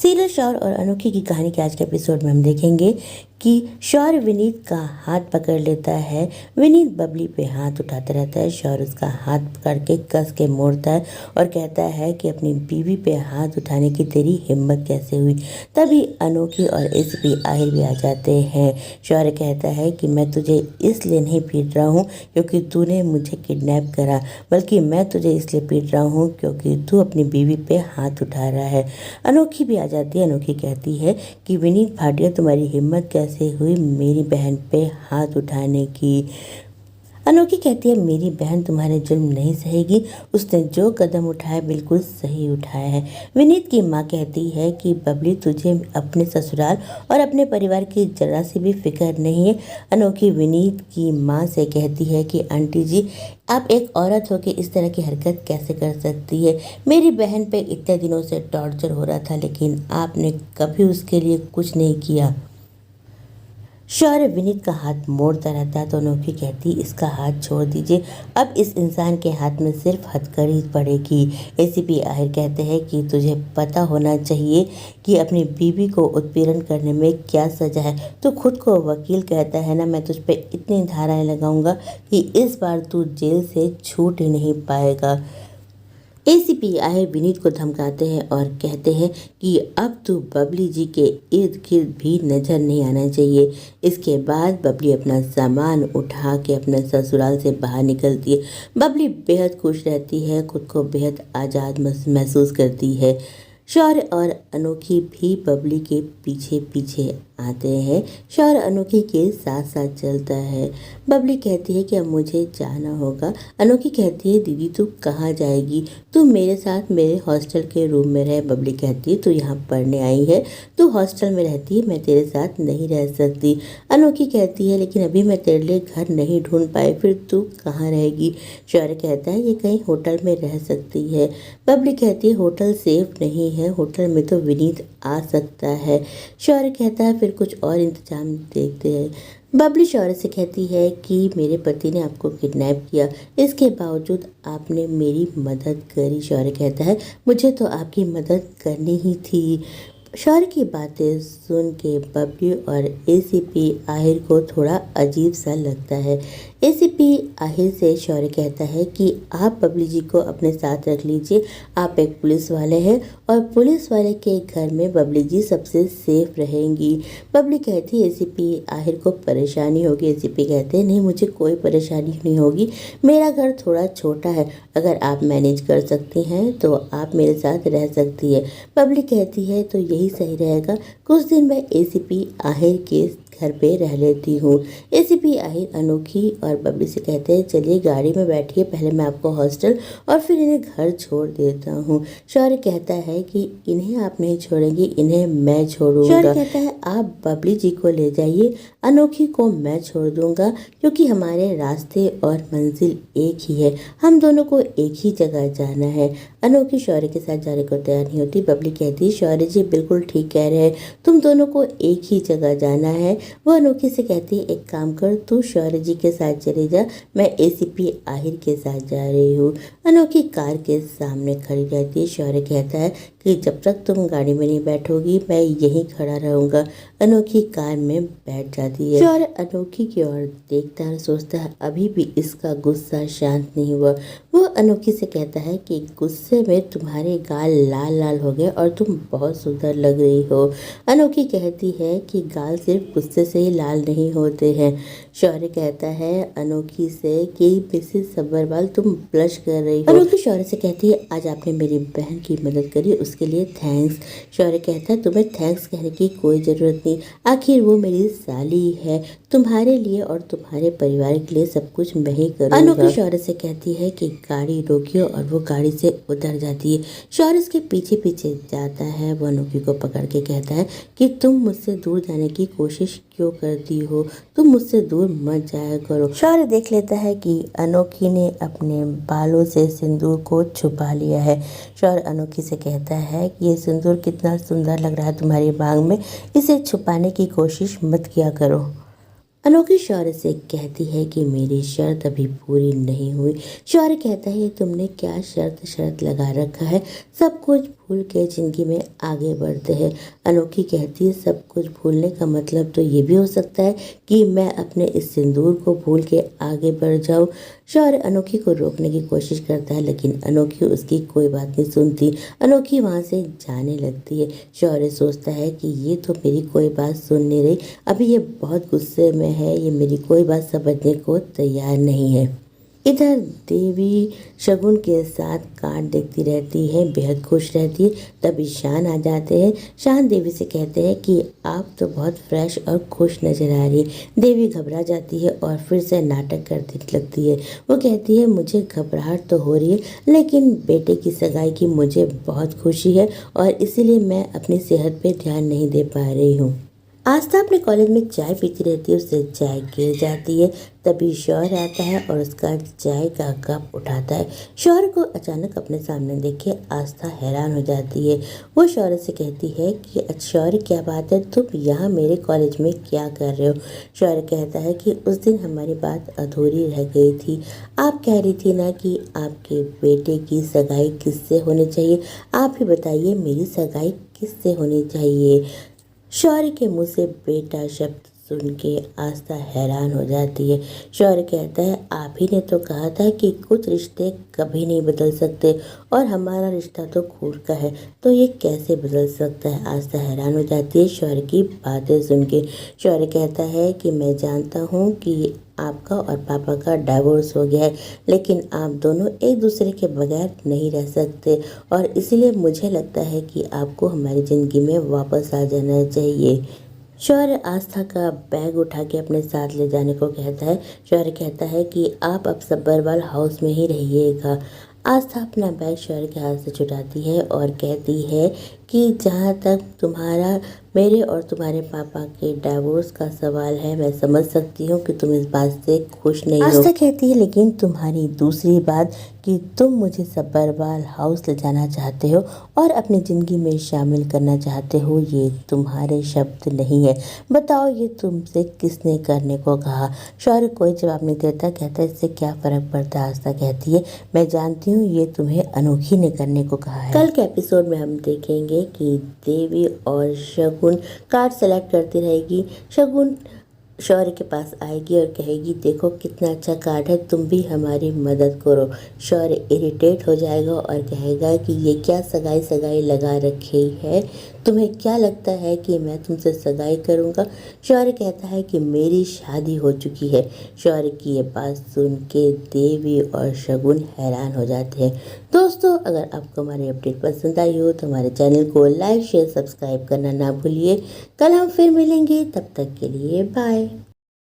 Serial शौर्य और अनोखी की कहानी के आज के एपिसोड में हम देखेंगे कि शौर्य विनीत का हाथ पकड़ लेता है। विनीत बबली पे हाथ उठाता रहता है। शौर्य उसका हाथ पकड़ के कस के मोड़ता है और कहता है कि अपनी बीवी पे हाथ उठाने की तेरी हिम्मत कैसे हुई। तभी अनोखी और एसीपी आहिर भी आ जाते हैं। शौर्य कहता है कि मैं तुझे इसलिए नहीं पीट रहा हूँ क्योंकि तूने मुझे किडनैप करा, बल्कि मैं तुझे इसलिए पीट रहा हूँ क्योंकि तू अपनी बीवी पे हाथ उठा रहा है। अनोखी भी आ जाती है। अनोखी कहती है कि विनीत भाटिया, तुम्हारी हिम्मत कैसे हुई मेरी बहन पे हाथ उठाने की। अनोखी कहती है मेरी बहन तुम्हारे जुल्म नहीं सहेगी, उसने जो कदम उठाया बिल्कुल सही उठाया है। विनीत की माँ कहती है कि बबली, तुझे अपने ससुराल और अपने परिवार की जरा सी भी फिक्र नहीं है। अनोखी विनीत की माँ से कहती है कि आंटी जी, आप एक औरत होकर इस तरह की हरकत कैसे कर सकती है। मेरी बहन पे इतने दिनों से टॉर्चर हो रहा था लेकिन आपने कभी उसके लिए कुछ नहीं किया। शौर्य विनीत का हाथ मोड़ता रहता है तो अनोखी कहती, इसका हाथ छोड़ दीजिए, अब इस इंसान के हाथ में सिर्फ हथकड़ी पड़ेगी। एसीपी आहिर कहते हैं कि तुझे पता होना चाहिए कि अपनी बीवी को उत्पीड़न करने में क्या सजा है। तो खुद को वकील कहता है ना, मैं तुझ पे इतनी धाराएं लगाऊंगा कि इस बार तू जेल से छूट ही नहीं पाएगा। एसीपी आहिर विनीत को धमकाते हैं और कहते हैं कि अब तू बबली जी के इर्द गिर्द भी नजर नहीं आना चाहिए। इसके बाद बबली अपना सामान उठा के अपने ससुराल से बाहर निकलती है। बबली बेहद खुश रहती है, खुद को बेहद आज़ाद महसूस करती है। शौर्य और अनोखी भी बबली के पीछे पीछे आते हैं। शौर्य अनोखी के साथ साथ चलता है। बबली कहती है कि अब मुझे जाना होगा। अनोखी कहती है दीदी तू कहाँ जाएगी, तू मेरे साथ मेरे हॉस्टल के रूम में रह। बबली कहती है तू यहाँ पढ़ने आई है, तू हॉस्टल में रहती है, मैं तेरे साथ नहीं रह सकती। अनोखी कहती है लेकिन अभी मैं तेरे लिए घर नहीं ढूंढ पाई, फिर तू कहाँ रहेगी। शौर्य कहता है ये कहीं होटल में रह सकती है। बबली कहती है होटल सेफ नहीं है, होटल में तो विनीत आ सकता है। शौर्य कहता है फिर कुछ और इंतजाम देखते हैं। बबली शौर्य से कहती है कि मेरे पति ने आपको किडनैप किया, इसके बावजूद आपने मेरी मदद करी। शौर्य कहता है मुझे तो आपकी मदद करनी ही थी। शौर्य की बातें सुन के बबली और एसीपी आहिर को थोड़ा अजीब सा लगता है। एसीपी आहिर से शौर्य कहता है कि आप बबली जी को अपने साथ रख लीजिए, आप एक पुलिस वाले हैं और पुलिस वाले के घर में बबली जी सबसे सेफ रहेंगी। बबली कहती है एसीपी आहिर को परेशानी होगी। एसीपी कहते हैं नहीं, मुझे कोई परेशानी नहीं होगी, मेरा घर थोड़ा छोटा है, अगर आप मैनेज कर सकती हैं तो आप मेरे साथ रह सकती है। बबली कहती है तो यही सही रहेगा, कुछ दिन मैं एसीपी आहिर के घर पे रह लेती हूँ। एसीपी आहिर अनोखी और बबली से कहते हैं चलिए गाड़ी में बैठिए, पहले मैं आपको हॉस्टल और फिर इन्हें घर छोड़ देता हूँ। शौर्य कहता है कि इन्हें आप नहीं छोड़ेंगी, इन्हें मैं छोड़ूंगा। शौर्य कहता है आप बबली जी को ले जाइए, अनोखी को मैं छोड़ दूंगा क्योंकि हमारे रास्ते और मंजिल एक ही है, हम दोनों को एक ही जगह जाना है। अनोखी शौर्य के साथ जाने को तैयार नहीं होती। बबली कहती है शौर्य जी बिल्कुल ठीक कह रहे हैं, तुम दोनों को एक ही जगह जाना है। वो अनोखी से कहती है एक काम कर, तू शौर्य जी के साथ चले जा, मैं एसीपी आहिर के साथ जा रही हूँ। अनोखी कार के सामने खड़ी रहती है। शौर्य कहता है कि जब तक तुम गाड़ी में नहीं बैठोगी मैं यहीं खड़ा रहूँगा। अनोखी कार में बैठ जाती है। शौर्य अनोखी की ओर देखता है, सोचता है अभी भी इसका गुस्सा शांत नहीं हुआ। वो अनोखी से कहता है कि गुस्से में तुम्हारे गाल लाल लाल हो गए और तुम बहुत सुंदर लग रही हो। अनोखी कहती है कि गाल सिर्फ गुस्से से ही लाल नहीं होते हैं। शौर्य कहता है अनोखी से कि मिसेस सब्बरवाल तुम ब्लश कर रही हो। अनोखी शौर्य से कहती है आज आपने मेरी बहन की मदद करी, उसके लिए थैंक्स। शौर्य कहता है तुम्हें थैंक्स कहने की कोई ज़रूरत नहीं, आखिर वो मेरी साली है, तुम्हारे लिए और तुम्हारे परिवार के लिए सब कुछ मैं ही करूँगा। अनोखी शौर्य से कहती है कि गाड़ी रोकियो और वो गाड़ी से उतर जाती है। शौर्य उसके पीछे पीछे जाता है। वो अनोखी को पकड़ के कहता है कि तुम मुझसे दूर जाने की कोशिश क्यों करती हो, तुम मुझसे दूर मत जाया करो। शौर्य देख लेता है कि अनोखी ने अपने बालों से सिंदूर को छुपा लिया है। शौर्य अनोखी से कहता है कि ये सिंदूर कितना सुंदर लग रहा है तुम्हारी बांग में, इसे छुपाने की कोशिश मत किया करो। अनोखी शौर्य से कहती है कि मेरी शर्त अभी पूरी नहीं हुई। शौर्य कहता है तुमने क्या शर्त लगा रखा है, सब कुछ भूल के ज़िंदगी में आगे बढ़ते हैं। अनोखी कहती है सब कुछ भूलने का मतलब तो ये भी हो सकता है कि मैं अपने इस सिंदूर को भूल के आगे बढ़ जाऊँ। शौर्य अनोखी को रोकने की कोशिश करता है लेकिन अनोखी उसकी कोई बात नहीं सुनती। अनोखी वहाँ से जाने लगती है। शौर्य सोचता है कि ये तो मेरी कोई बात सुन नहीं रही, अभी ये बहुत गुस्से में है, ये मेरी कोई बात समझने को तैयार नहीं है। इधर देवी शगुन के साथ कार्ड देखती रहती है, बेहद खुश रहती है। तभी शान आ जाते हैं। शान देवी से कहते हैं कि आप तो बहुत फ्रेश और खुश नज़र आ रही है। देवी घबरा जाती है और फिर से नाटक करने लगती है। वो कहती है मुझे घबराहट तो हो रही है लेकिन बेटे की सगाई की मुझे बहुत खुशी है और इसीलिए मैं अपनी सेहत पे ध्यान नहीं दे पा रही हूँ। आस्था अपने कॉलेज में चाय पीती रहती है, उससे चाय गिर जाती है। तभी शौर्य आता है और उसका चाय का कप उठाता है। शौर्य को अचानक अपने सामने देखे आस्था हैरान हो जाती है। वो शौर्य से कहती है कि शौर्य क्या बात है, तुम यहाँ मेरे कॉलेज में क्या कर रहे हो। शौर्य कहता है कि उस दिन हमारी बात अधूरी रह गई थी। आप कह रही थी ना कि आपके बेटे की सगाई किससे होनी चाहिए, आप ही बताइए मेरी सगाई किससे होनी चाहिए। शौर्य के मुंह से बेटा शब्द सुन के आस्था हैरान हो जाती है। शौर्य कहता है आप ही ने तो कहा था कि कुछ रिश्ते कभी नहीं बदल सकते और हमारा रिश्ता तो खून का है, तो ये कैसे बदल सकता है। आस्था हैरान हो जाती है शौर्य की बातें सुन के। शौर्य कहता है कि मैं जानता हूँ कि आपका और पापा का डाइवोर्स हो गया है लेकिन आप दोनों एक दूसरे के बगैर नहीं रह सकते और इसीलिए मुझे लगता है कि आपको हमारी ज़िंदगी में वापस आ जाना चाहिए। शौर्य आस्था का बैग उठा के अपने साथ ले जाने को कहता है। शौर्य कहता है कि आप अब सब्बरवाल हाउस में ही रहिएगा। आस्था अपना बैग शौर्य के हाथ से छुटाती है और कहती है कि जहाँ तक तुम्हारा मेरे और तुम्हारे पापा के डाइवोर्स का सवाल है, मैं समझ सकती हूँ कि तुम इस बात से खुश नहीं हो। आस्था कहती है लेकिन तुम्हारी दूसरी बात कि तुम मुझे सब्बरवाल हाउस ले जाना चाहते हो और अपनी ज़िंदगी में शामिल करना चाहते हो, ये तुम्हारे शब्द नहीं है। बताओ ये तुमसे किसने करने को कहा। शौर्य कोई जवाब नहीं देता, कहता है इससे क्या फ़र्क पड़ता है। आस्था कहती है मैं जानती हूँ ये तुम्हें अनोखी ने करने को कहा है। कल के एपिसोड में हम देखेंगे कि देवी और शगुन कार्ड सेलेक्ट करती रहेगी। शगुन शौर्य के पास आएगी और कहेगी देखो कितना अच्छा कार्ड है, तुम भी हमारी मदद करो। शौर्य इरिटेट हो जाएगा और कहेगा कि ये क्या सगाई सगाई लगा रखी है, तुम्हें क्या लगता है कि मैं तुमसे सगाई करूँगा। शौर्य कहता है कि मेरी शादी हो चुकी है। शौर्य की ये बात सुन के देवी और शगुन हैरान हो जाते हैं। दोस्तों अगर आपको हमारी अपडेट पसंद आई हो तो हमारे चैनल को लाइक शेयर सब्सक्राइब करना ना भूलिए। कल हम फिर मिलेंगे, तब तक के लिए बाय।